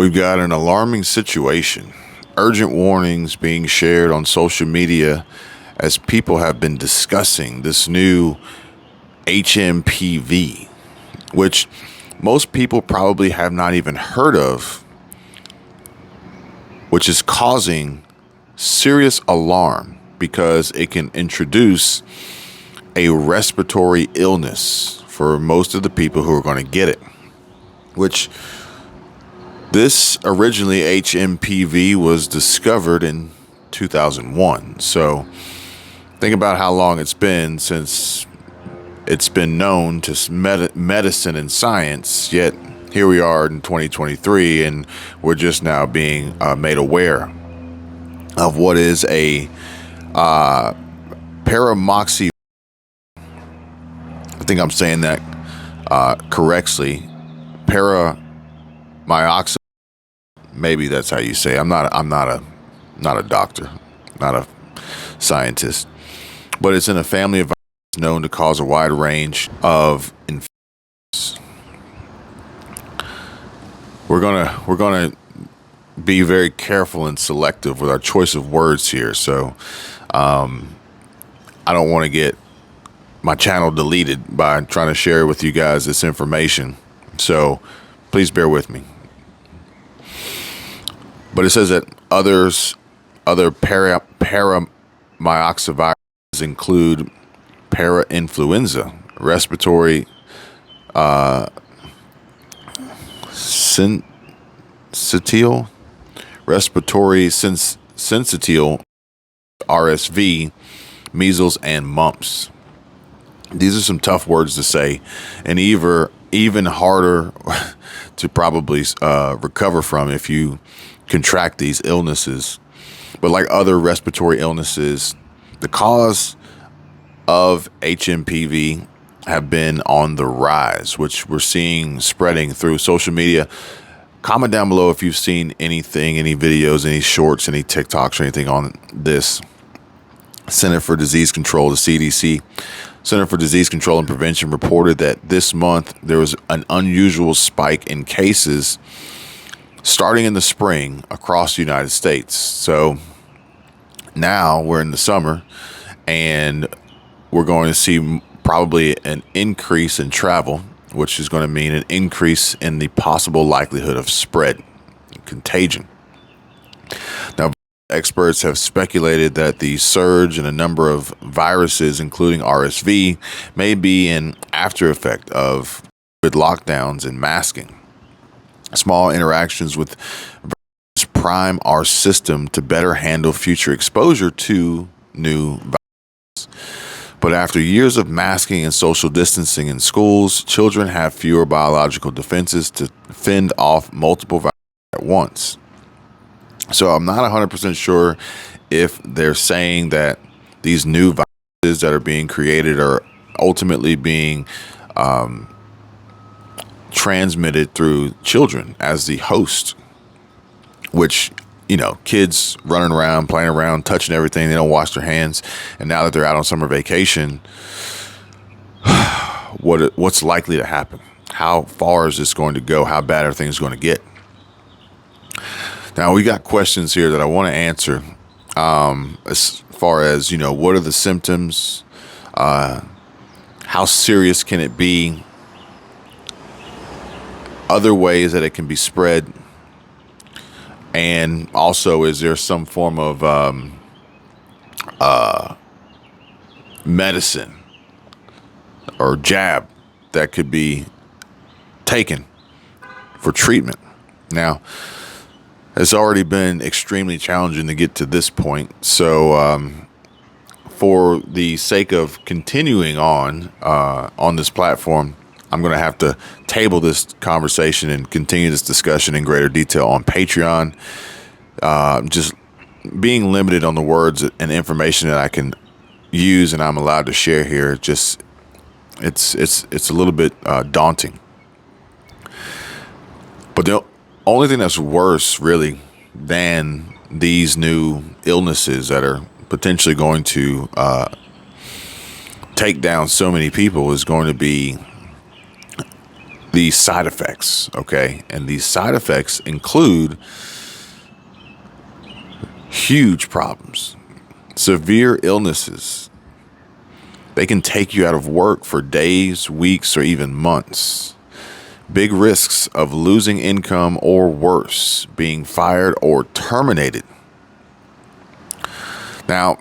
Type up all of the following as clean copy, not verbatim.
We've got an alarming situation. Urgent warnings being shared on social media as people have been discussing this new HMPV, which most people probably have not even heard of, which is causing serious alarm because it can introduce a respiratory illness for most of the people who are going to get it, which this originally HMPV was discovered in 2001. So think about how long it's been since it's been known to medicine and science, yet here we are in 2023 and we're just now being made aware of what is a paramoxy. I think I'm saying that correctly. Paramyoxy. Maybe that's how you say it. I'm not a doctor, not a scientist, but it's in a family of viruses known to cause a wide range of infections. We're gonna be very careful and selective with our choice of words here. So I don't want to get my channel deleted by trying to share with you guys this information. So please bear with me. But it says that other paramyxoviruses include parainfluenza, respiratory syncytial, RSV, measles, and mumps. These are some tough words to say, and even harder to probably recover from if you contract these illnesses. But like other respiratory illnesses, the cause of HMPV have been on the rise, which we're seeing spreading through social media. Comment down below if you've seen anything, any videos, any shorts, any TikToks or anything on this. Center for Disease Control, the CDC, Center for Disease Control and Prevention, reported that this month there was an unusual spike in cases starting in the spring across the United States. So now we're in the summer and we're going to see probably an increase in travel, which is going to mean an increase in the possible likelihood of spread, contagion. Now, experts have speculated that the surge in a number of viruses, including RSV, may be an after effect of lockdowns and masking. Small interactions with viruses prime our system to better handle future exposure to new viruses. But after years of masking and social distancing in schools, children have fewer biological defenses to fend off multiple viruses at once. So I'm not 100% sure if they're saying that these new viruses that are being created are ultimately being transmitted through children as the host, which, you know, kids running around, playing around, touching everything. They don't wash their hands. And now that they're out on summer vacation, what's likely to happen? How far is this going to go? How bad are things going to get? Now, we got questions here that I want to answer as far as, you know, what are the symptoms? How serious can it be? Other ways that it can be spread. And also, is there some form of medicine or jab that could be taken for treatment? Now, it's already been extremely challenging to get to this point. So for the sake of continuing on this platform, I'm going to have to table this conversation and continue this discussion in greater detail on Patreon. Just being limited on the words and information that I can use and I'm allowed to share here, just it's a little bit daunting. But the only thing that's worse, really, than these new illnesses that are potentially going to take down so many people is going to be the side effects, okay? And these side effects include huge problems, severe illnesses. They can take you out of work for days, weeks, or even months. Big risks of losing income or worse, being fired or terminated. Now,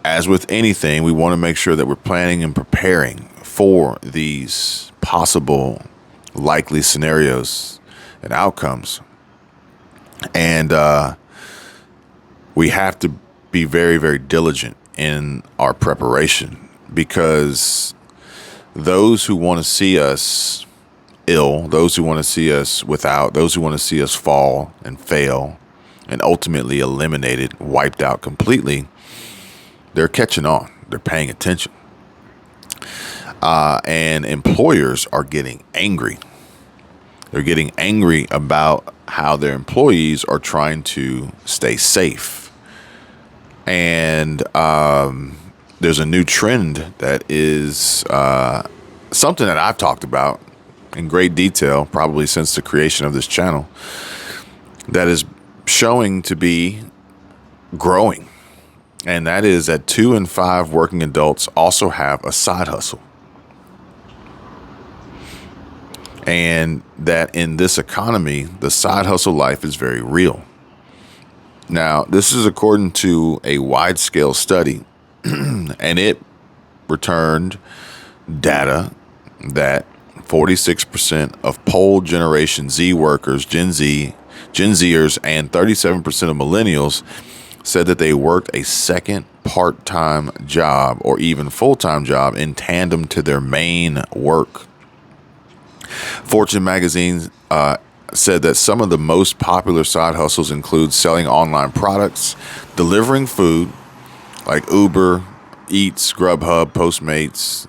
as with anything, we want to make sure that we're planning and preparing for these possible likely scenarios and outcomes. And we have to be very, very diligent in our preparation, because those who want to see us ill, those who want to see us without, those who want to see us fall and fail and ultimately eliminated, wiped out completely, they're catching on. They're paying attention. And employers are getting angry. They're getting angry about how their employees are trying to stay safe. And there's a new trend that is something that I've talked about in great detail, probably since the creation of this channel, that is showing to be growing. And that is that 2 in 5 working adults also have a side hustle. And that in this economy, the side hustle life is very real. Now, this is according to a wide-scale study, and it returned data that 46% of polled Generation Z workers, Gen Zers, and 37% of millennials said that they worked a second part-time job or even full-time job in tandem to their main work. Fortune magazine said that some of the most popular side hustles include selling online products, delivering food like Uber Eats, Grubhub, Postmates,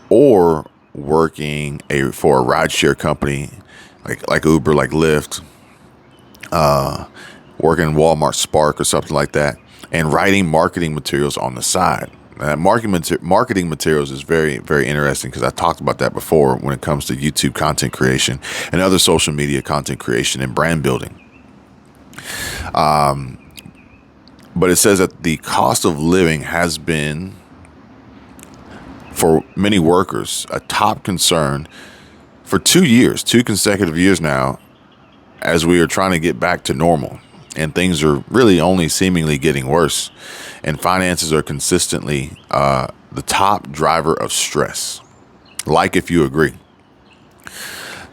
or working for a rideshare company like Uber, like Lyft, working Walmart Spark or something like that, and writing marketing materials on the side. Marketing materials is very, very interesting, because I talked about that before when it comes to YouTube content creation and other social media content creation and brand building. But it says that the cost of living has been, for many workers, a top concern for 2 consecutive years now, as we are trying to get back to normal. And things are really only seemingly getting worse. And finances are consistently the top driver of stress. Like if you agree.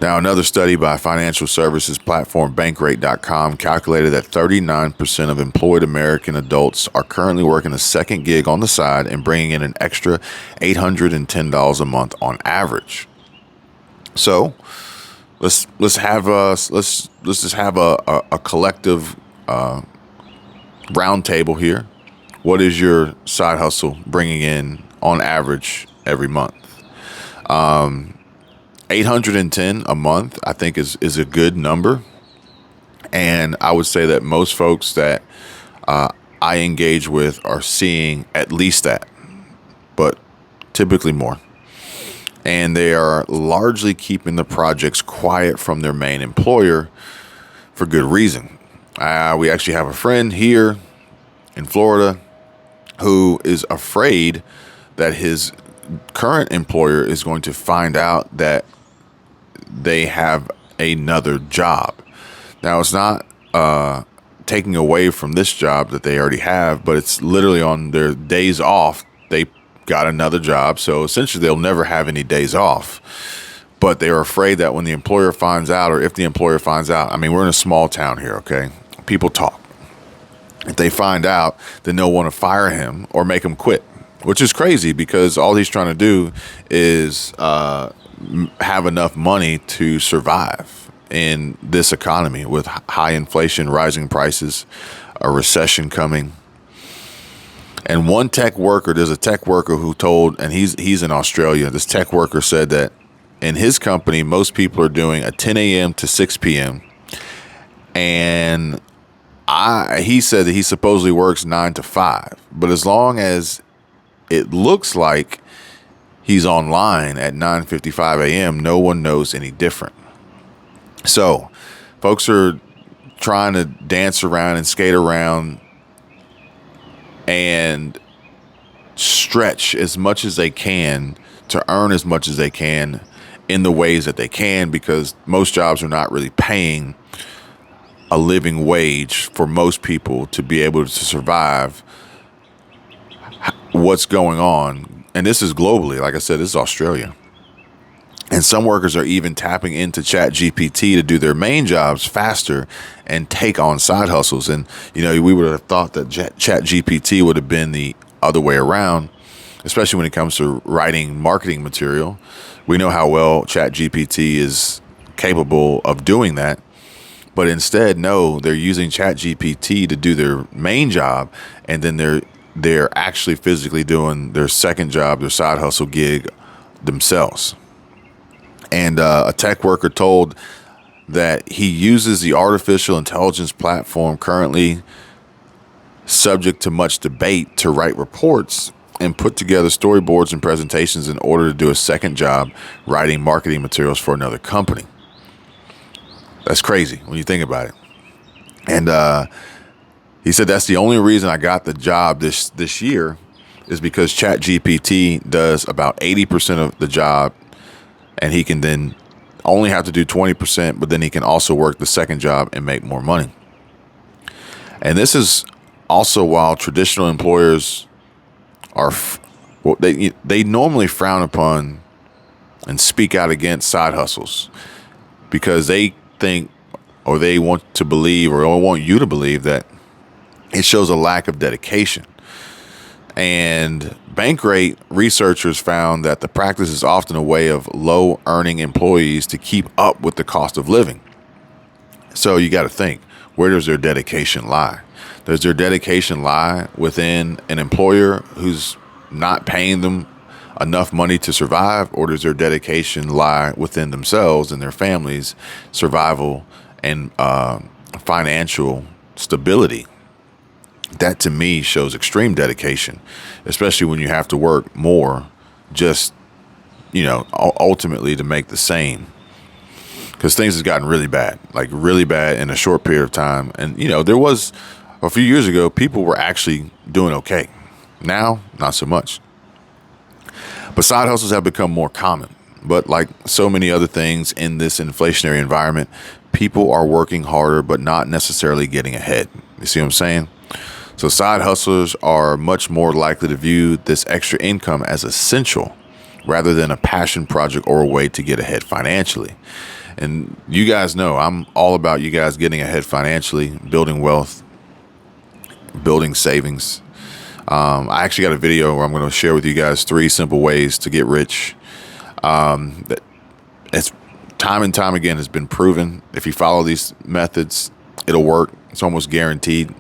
Now, another study by financial services platform Bankrate.com calculated that 39% of employed American adults are currently working a second gig on the side and bringing in an extra $810 a month on average. So let's just have a collective round table here. What is your side hustle bringing in on average every month? 810 a month, I think is a good number. And I would say that most folks that I engage with are seeing at least that, but typically more. And they are largely keeping the projects quiet from their main employer for good reason. We actually have a friend here in Florida who is afraid that his current employer is going to find out that they have another job. Now, it's not taking away from this job that they already have, but it's literally on their days off, they got another job. So essentially they'll never have any days off. But they're afraid that when the employer finds out, or if the employer finds out, I mean, we're in a small town here, okay? People talk. If they find out, then they'll want to fire him or make him quit, which is crazy, because all he's trying to do is have enough money to survive in this economy with high inflation, rising prices, a recession coming. And one tech worker, there's a tech worker who told, and he's in Australia, this tech worker said that in his company, most people are doing a 10 a.m. to 6 p.m. And he said that he supposedly works 9 to 5. But as long as it looks like he's online at 9:55 a.m., no one knows any different. So folks are trying to dance around and skate around and stretch as much as they can to earn as much as they can in the ways that they can, because most jobs are not really paying a living wage for most people to be able to survive what's going on. And this is globally. Like I said, this is Australia. And some workers are even tapping into Chat GPT to do their main jobs faster and take on side hustles. And, we would have thought that Chat GPT would have been the other way around, especially when it comes to writing marketing material. We know how well Chat GPT is capable of doing that. But instead, no, they're using Chat GPT to do their main job. And then they're actually physically doing their second job, their side hustle gig themselves. And a tech worker told that he uses the artificial intelligence platform currently subject to much debate to write reports and put together storyboards and presentations in order to do a second job writing marketing materials for another company. That's crazy when you think about it. And he said that's the only reason I got the job this year is because ChatGPT does about 80% of the job, and he can then only have to do 20%, but then he can also work the second job and make more money. And this is also while traditional employers are, they normally frown upon and speak out against side hustles because they think, or they want to believe, or want you to believe that it shows a lack of dedication. And Bankrate researchers found that the practice is often a way of low-earning employees to keep up with the cost of living. So you got to think, where does their dedication lie? Does their dedication lie within an employer who's not paying them enough money to survive, or does their dedication lie within themselves and their families' survival and financial stability? That to me shows extreme dedication, especially when you have to work more just, ultimately to make the same. Because things has gotten really bad, like really bad in a short period of time. And, there was a few years ago, people were actually doing okay. Now, not so much. But side hustles have become more common. But like so many other things in this inflationary environment, people are working harder, but not necessarily getting ahead. You see what I'm saying? So side hustlers are much more likely to view this extra income as essential rather than a passion project or a way to get ahead financially. And you guys know I'm all about you guys getting ahead financially, building wealth, building savings. I actually got a video where I'm going to share with you guys 3 simple ways to get rich. That it's time and time again has been proven. If you follow these methods, it'll work. It's almost guaranteed.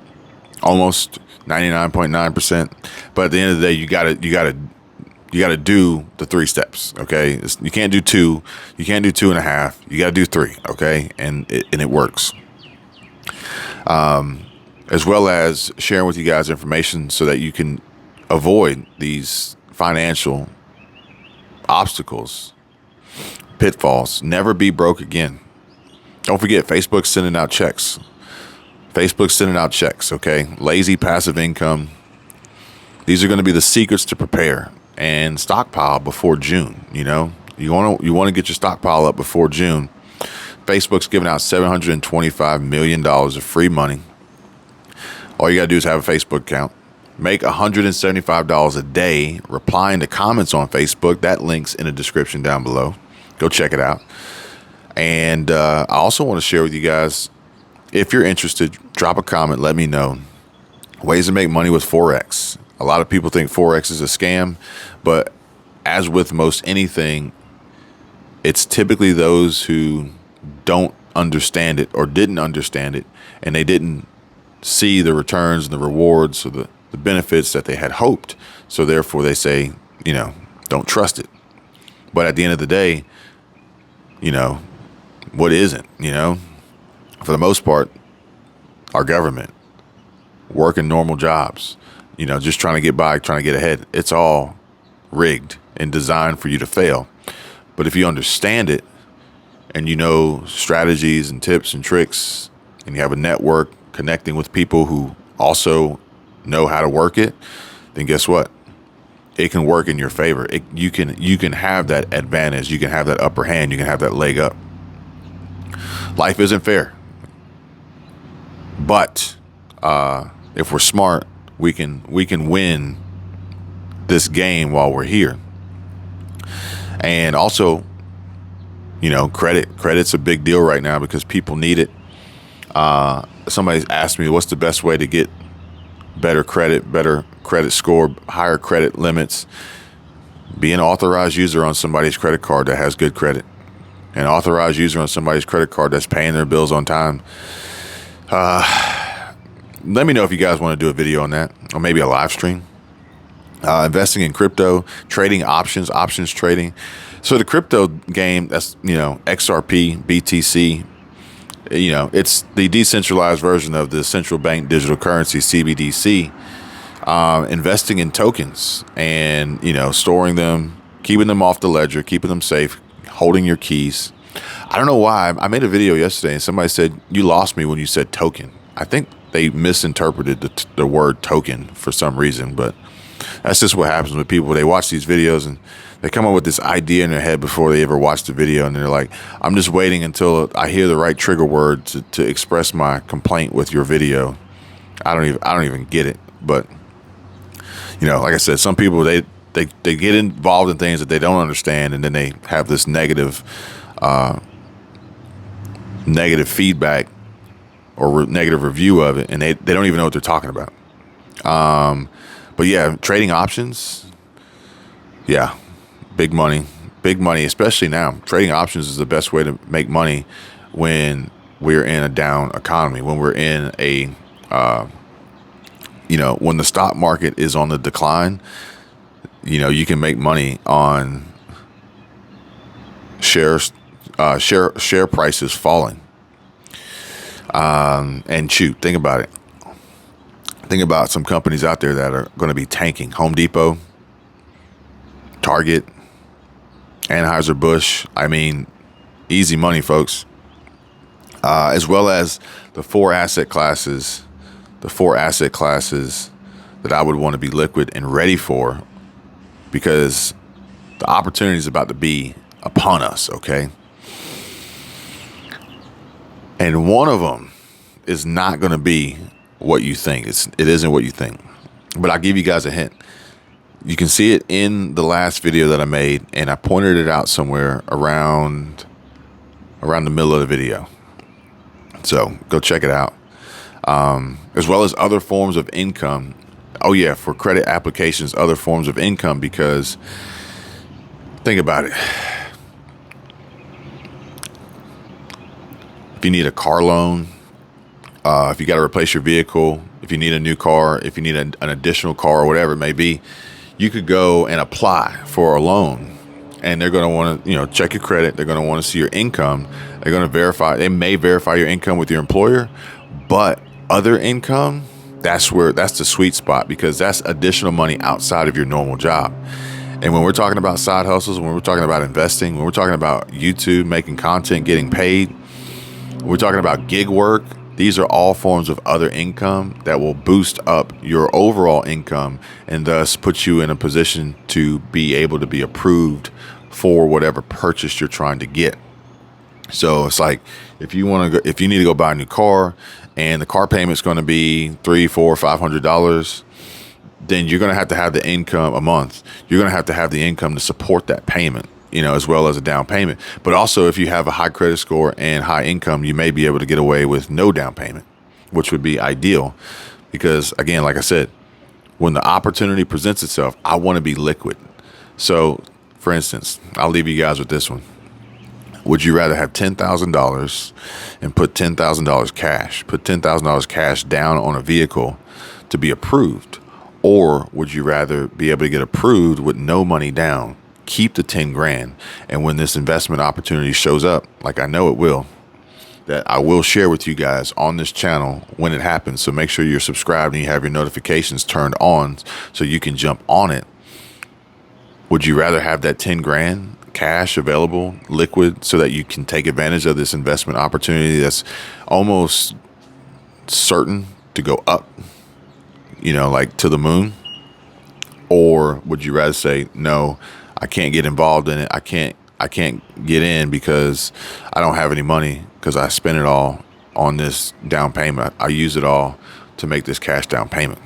Almost 99.9%. But at the end of the day, you gotta do the 3 steps. Okay, you can't do 2. You can't do 2.5. You gotta do 3. Okay, and it works. As well as sharing with you guys information so that you can avoid these financial obstacles, pitfalls. Never be broke again. Don't forget, Facebook's sending out checks. Okay? Lazy passive income. These are going to be the secrets to prepare and stockpile before June. You want to get your stockpile up before June. Facebook's giving out $725 million of free money. All you got to do is have a Facebook account. Make $175 a day replying to comments on Facebook. That link's in the description down below. Go check it out. And I also want to share with you guys, if you're interested, drop a comment, let me know. Ways to make money with Forex. A lot of people think Forex is a scam, but as with most anything, it's typically those who don't understand it or didn't understand it, and they didn't see the returns and the rewards or the benefits that they had hoped. So therefore they say, don't trust it. But at the end of the day, what isn't, for the most part, our government, working normal jobs, just trying to get by, trying to get ahead. It's all rigged and designed for you to fail. But if you understand it and you know strategies and tips and tricks, and you have a network connecting with people who also know how to work it, then guess what? It can work in your favor. You can have that advantage. You can have that upper hand. You can have that leg up. Life isn't fair, but if we're smart, we can win this game while we're here. And also, credit's a big deal right now because people need it. Somebody's asked me, what's the best way to get better credit score, higher credit limits? Be an authorized user on somebody's credit card that has good credit. An authorized user on somebody's credit card that's paying their bills on time. Let me know if you guys want to do a video on that, or maybe a live stream. Investing in crypto, trading options trading. So the crypto game, that's, XRP, BTC, it's the decentralized version of the central bank digital currency, CBDC. Investing in tokens and, storing them, keeping them off the ledger, keeping them safe, holding your keys. I don't know why. I made a video yesterday and somebody said, you lost me when you said token. I think they misinterpreted the word token for some reason, but that's just what happens with people. They watch these videos and they come up with this idea in their head before they ever watch the video, and they're like, I'm just waiting until I hear the right trigger word to express my complaint with your video. I don't even get it. But like I said, some people they get involved in things that they don't understand, and then they have this negative feedback or negative review of it, and they don't even know what they're talking about. But yeah, trading options, yeah, big money, especially now. Trading options is the best way to make money when we're in a down economy, when we're in a, when the stock market is on the decline. You can make money on share prices falling. And shoot, think about it. Think about some companies out there that are going to be tanking. Home Depot, Target, Anheuser-Busch. I mean, easy money, folks. As well as the four asset classes that I would want to be liquid and ready for, because the opportunity is about to be upon us, okay? And one of them is not going to be what you think. It isn't what you think. But I'll give you guys a hint. You can see it in the last video that I made, and I pointed it out somewhere around the middle of the video. So go check it out. As well as other forms of income. Oh yeah, for credit applications, other forms of income, because think about it. If you need a car loan, if you got to replace your vehicle, if you need a new car, if you need an additional car or whatever it may be, you could go and apply for a loan, and they're going to want to, check your credit. They're going to want to see your income. They're going to they may verify your income with your employer, but other income, that's the sweet spot, because that's additional money outside of your normal job. And when we're talking about side hustles, when we're talking about investing, when we're talking about YouTube, making content, getting paid, we're talking about gig work. These are all forms of other income that will boost up your overall income and thus put you in a position to be able to be approved for whatever purchase you're trying to get. So it's like, if you need to go buy a new car and the car payment's going to be $300, $400, $500, then you're going to have the income a month. You're going to have the income to support that payment, as well as a down payment. But also, if you have a high credit score and high income, you may be able to get away with no down payment, which would be ideal. Because again, like I said, when the opportunity presents itself, I want to be liquid. So for instance, I'll leave you guys with this one. Would you rather have $10,000 and put $10,000 cash, put $10,000 cash down on a vehicle to be approved? Or would you rather be able to get approved with no money down, keep the 10 grand, and when this investment opportunity shows up, like I know it will, that I will share with you guys on this channel when it happens. So make sure you're subscribed and you have your notifications turned on so you can jump on it. Would you rather have that 10 grand cash available, liquid, so that you can take advantage of this investment opportunity that's almost certain to go up, like to the moon? Or would you rather say, no, I can't get involved in it. I can't get in because I don't have any money, because I spent it all on this down payment. I use it all to make this cash down payment.